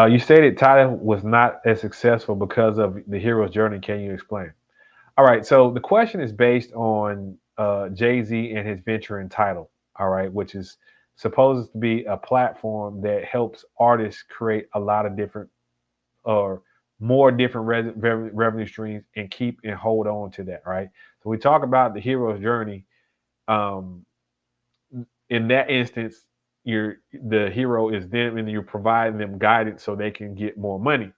You stated Tyler was not as successful because of the hero's journey. Can you explain? All right, so the question is based on Jay Z and his venture in Tidal. All right, which is supposed to be a platform that helps artists create a lot of different or more different revenue streams and keep and hold on to that. Right. So we talk about the hero's journey. Um, in that instance, the hero is them, and you're providing them guidance so they can get more money.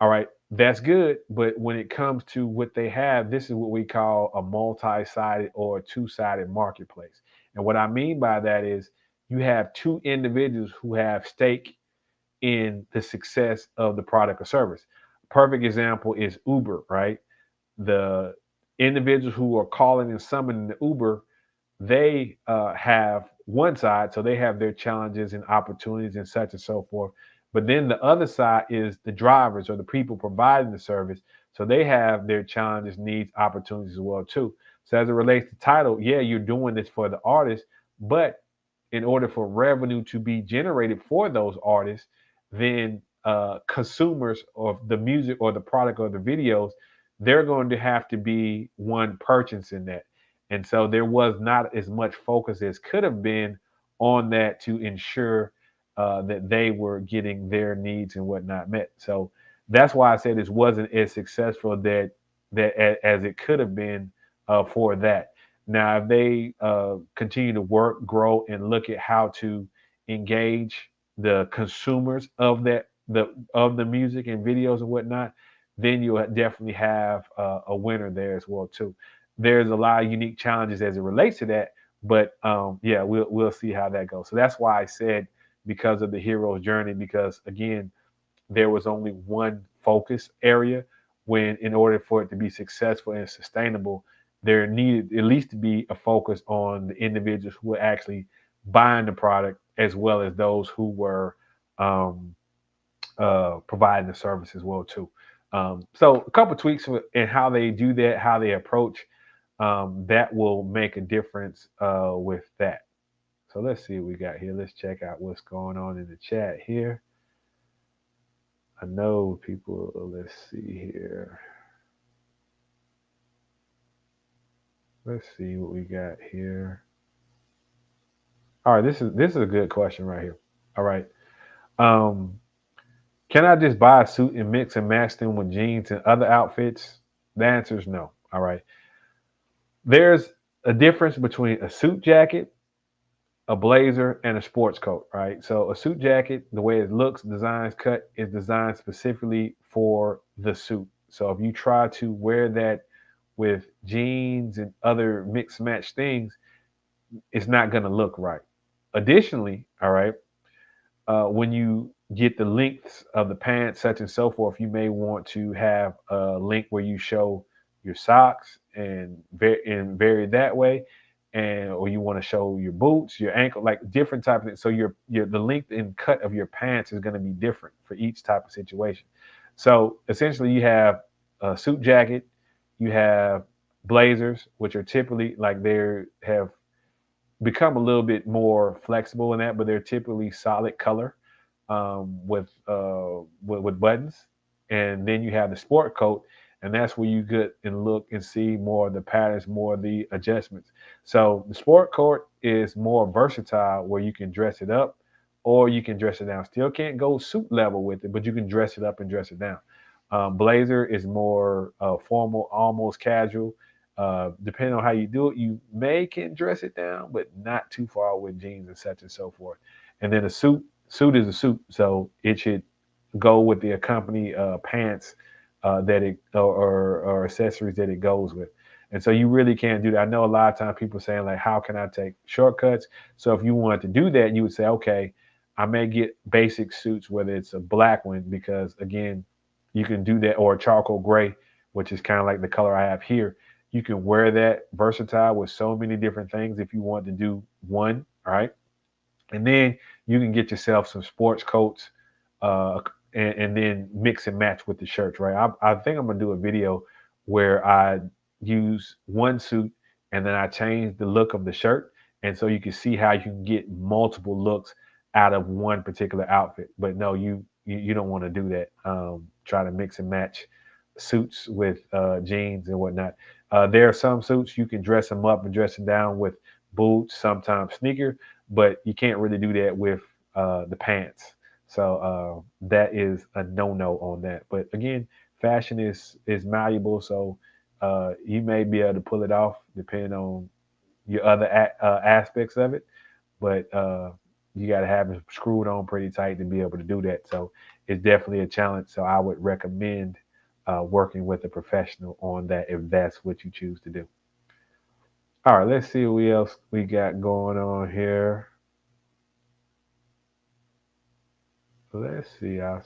All right, that's good. But when it comes to what they have, this is what we call a multi-sided or a two-sided marketplace. And what I mean by that is you have two individuals who have stake in the success of the product or service. Perfect example is Uber, right? The individuals who are calling and summoning the Uber, they have one side, so they have their challenges and opportunities and such and so forth. But then the other side is the drivers or the people providing the service. So they have their challenges, needs, opportunities as well too. So as it relates to title, yeah, you're doing this for the artist, but in order for revenue to be generated for those artists, then consumers of the music or the product or the videos, they're going to have to be one purchasing that. And so there was not as much focus as could have been on that to ensure that they were getting their needs and whatnot met. So that's why I said this wasn't as successful as it could have been for that. Now, if they continue to work, grow, and look at how to engage the consumers of the music and videos and whatnot, then you'll definitely have a winner there as well too. There's a lot of unique challenges as it relates to that, but yeah, we'll see how that goes. So that's why I said because of the hero's journey, because again, there was only one focus area when in order for it to be successful and sustainable, there needed at least to be a focus on the individuals who were actually buying the product as well as those who were um, providing the service as well too. So a couple tweaks in how they do that, how they approach that will make a difference with that. So let's see what we got here. Let's check out what's going on in the chat here. I know people. Let's see here. Let's see what we got here. All right, this is a good question right here. All right. Um, can I just buy a suit and mix and match them with jeans and other outfits? The answer is no. All right. There's a difference between a suit jacket, a blazer, and a sports coat, right? So a suit jacket, the way it looks, designs, cut, is designed specifically for the suit. So if you try to wear that with jeans and other mixed match things, it's not going to look right. Additionally, all right, when you get the lengths of the pants, such and so forth, you may want to have a link where you show your socks and vary that way, and or you want to show your boots, your ankle, like different type of things. So your the length and cut of your pants is going to be different for each type of situation. So essentially, you have a suit jacket, you have blazers, which are typically like they have become a little bit more flexible in that, but they're typically solid color with buttons. And then you have the sport coat, and that's where you get and look and see more of the patterns, more of the adjustments. So the sport coat is more versatile, where you can dress it up or you can dress it down. Still can't go suit level with it, but you can dress it up and dress it down. Blazer is more formal, almost casual. Depending on how you do it, you may can dress it down, but not too far with jeans and such and so forth. And then a suit is a suit, so it should go with the accompany pants that it or accessories that it goes with. And so you really can't do that. I know a lot of times people saying like, how can I take shortcuts? So if you wanted to do that, you would say, okay, I may get basic suits, whether it's a black one, because again, you can do that, or a charcoal gray, which is kind of like the color I have here. You can wear that versatile with so many different things if you want to do one, all right? And then you can get yourself some sports coats uh, and then mix and match with the shirts, right? I think I'm gonna do a video where I use one suit and then I change the look of the shirt, and so you can see how you can get multiple looks out of one particular outfit. But no, you don't want to do that. Try to mix and match suits with jeans and whatnot. There are some suits you can dress them up and dress them down with boots, sometimes sneakers, but you can't really do that with the pants. So that is a no-no on that. But again, fashion is malleable, so you may be able to pull it off depending on your other aspects of it. But you got to have it screwed on pretty tight to be able to do that. So it's definitely a challenge. So I would recommend working with a professional on that if that's what you choose to do. All right, let's see what else we got going on here. Let's see. I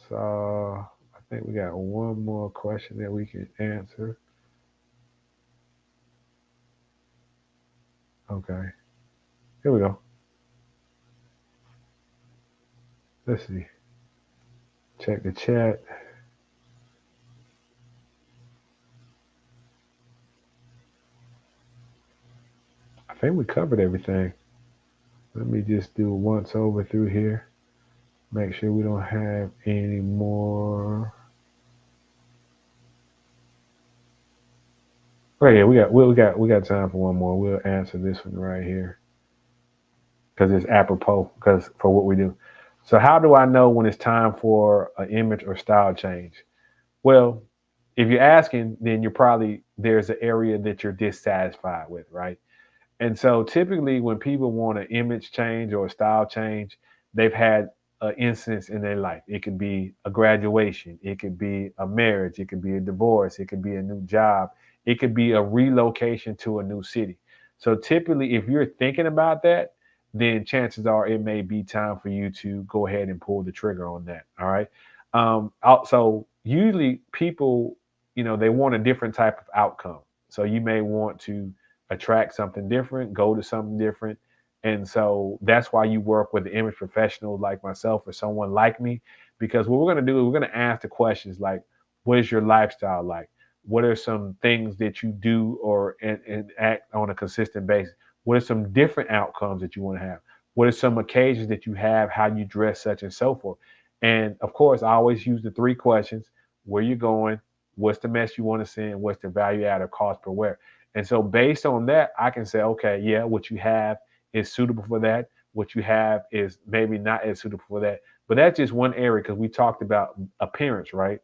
think we got one more question that we can answer. Okay. Here we go. Let's see. Check the chat. I think we covered everything. Let me just do a once over through here. Make sure we don't have any more. Oh yeah, we got time for one more. We'll answer this one right here because it's apropos because for what we do. So how do I know when it's time for an image or style change? Well, if you're asking, then you're probably there's an area that you're dissatisfied with, right? And so typically when people want an image change or a style change, they've had an instance in their life. It could be a graduation, it could be a marriage, it could be a divorce, it could be a new job, it could be a relocation to a new city. So typically if you're thinking about that, then chances are it may be time for you to go ahead and pull the trigger on that. All right. Also, usually people, they want a different type of outcome. So you may want to attract something different, go to something different. And so that's why you work with an image professional like myself or someone like me, because what we're going to do is we're going to ask the questions like, what is your lifestyle like? What are some things that you do or and act on a consistent basis? What are some different outcomes that you want to have? What are some occasions that you have, how you dress, such and so forth? And of course, I always use the three questions: where you're going, what's the mess you want to send, what's the value add or cost per wear. And so based on that, I can say, okay, yeah, what you have is suitable for that. What you have is maybe not as suitable for that. But that's just one area because we talked about appearance, right?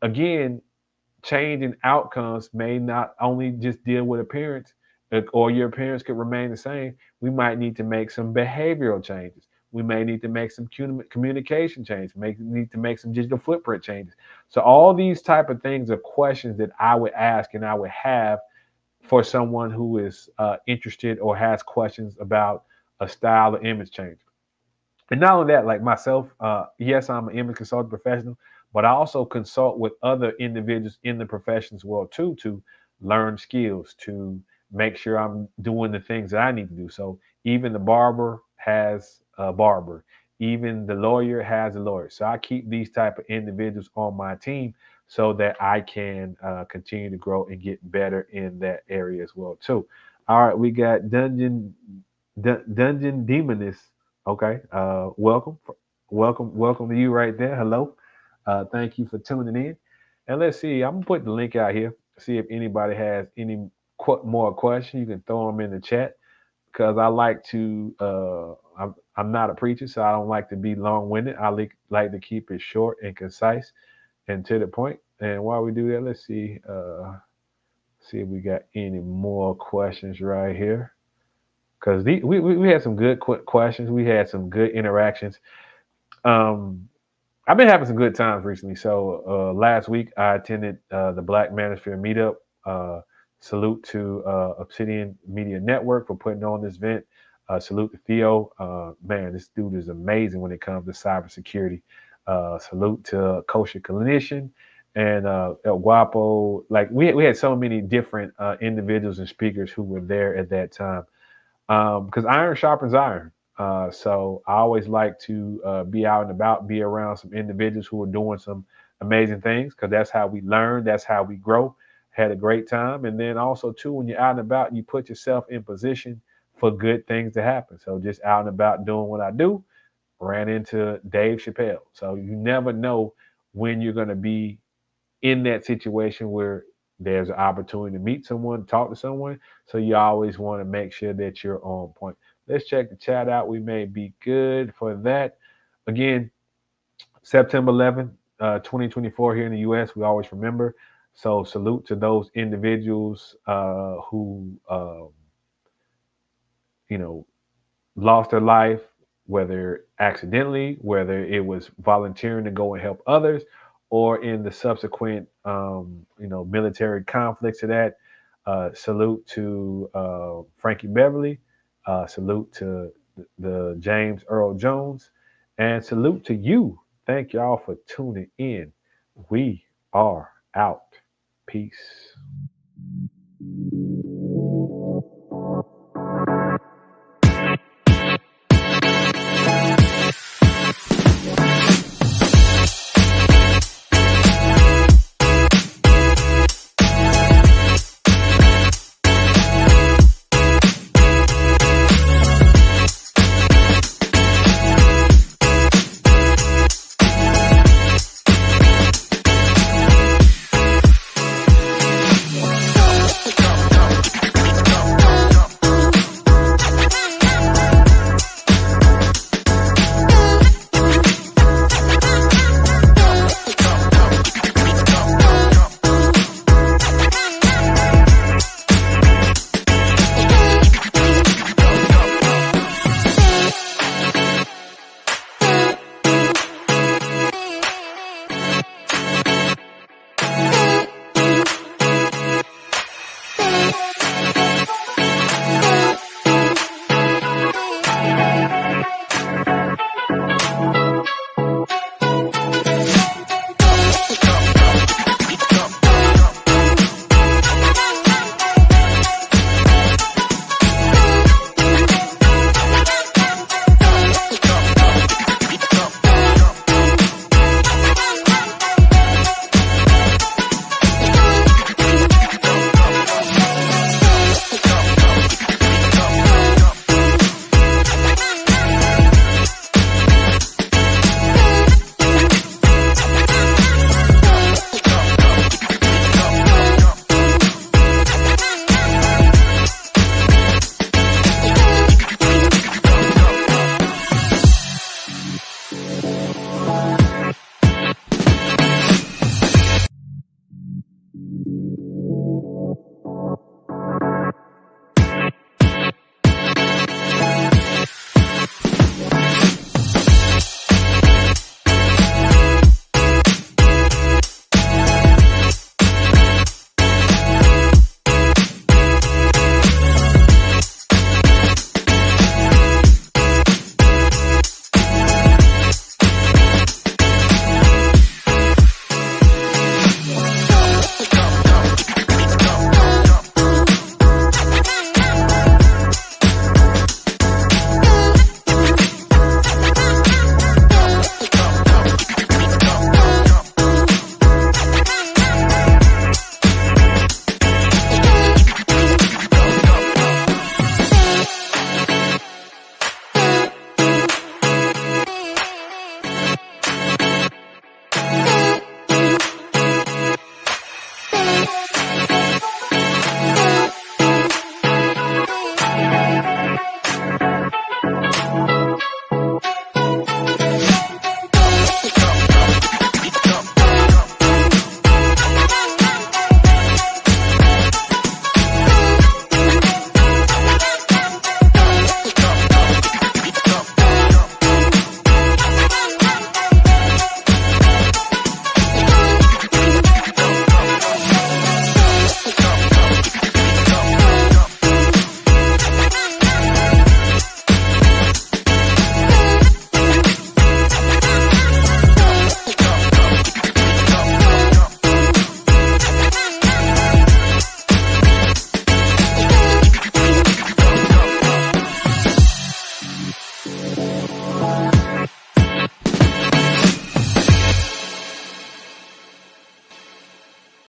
Again, change in outcomes may not only just deal with appearance or your appearance could remain the same. We might need to make some behavioral changes. We may need to make some communication changes, need to make some digital footprint changes. So all these type of things are questions that I would ask and I would have for someone who is interested or has questions about a style or image change. And not only that, like myself, yes, I'm an image consultant professional, but I also consult with other individuals in the professions world too to learn skills, to make sure I'm doing the things that I need to do. So even the barber has a barber, even the lawyer has a lawyer. So I keep these type of individuals on my team so that I can continue to grow and get better in that area as well too. All right, we got Dungeon Demoness. Okay. Welcome to you right there. Hello. Thank you for tuning in. And let's see. I'm gonna put the link out here. See if anybody has any more questions. You can throw them in the chat because I like to. I'm not a preacher, so I don't like to be long-winded. I like to keep it short and concise and to the point. And while we do that, let's see. See if we got any more questions right here because we had some good questions. We had some good interactions. Um, I've been having some good times recently. So last week I attended the Black Manosphere meetup. Uh, Salute to Obsidian Media Network for putting on this event. Salute to Theo. Man, this dude is amazing when it comes to cybersecurity. Salute to Kosher Clinician and El Guapo. Like we had so many different individuals and speakers who were there at that time because iron sharpens iron. So I always like to be out and about, be around some individuals who are doing some amazing things because that's how we learn, that's how we grow. Had a great time, and then also too, when you're out and about, you put yourself in position for good things to happen. So just out and about doing what I do, ran into Dave Chappelle. So you never know when you're going to be in that situation where there's an opportunity to meet someone, talk to someone. So you always want to make sure that you're on point. Let's check the chat out. We may be good for that. Again, September 11th, 2024 here in the US, we always remember. So salute to those individuals who, you know, lost their life, whether accidentally, whether it was volunteering to go and help others, or in the subsequent, military conflicts to that. Salute to Frankie Beverly. Salute to the James Earl Jones, and salute to you. Thank y'all for tuning in. We are out. Peace.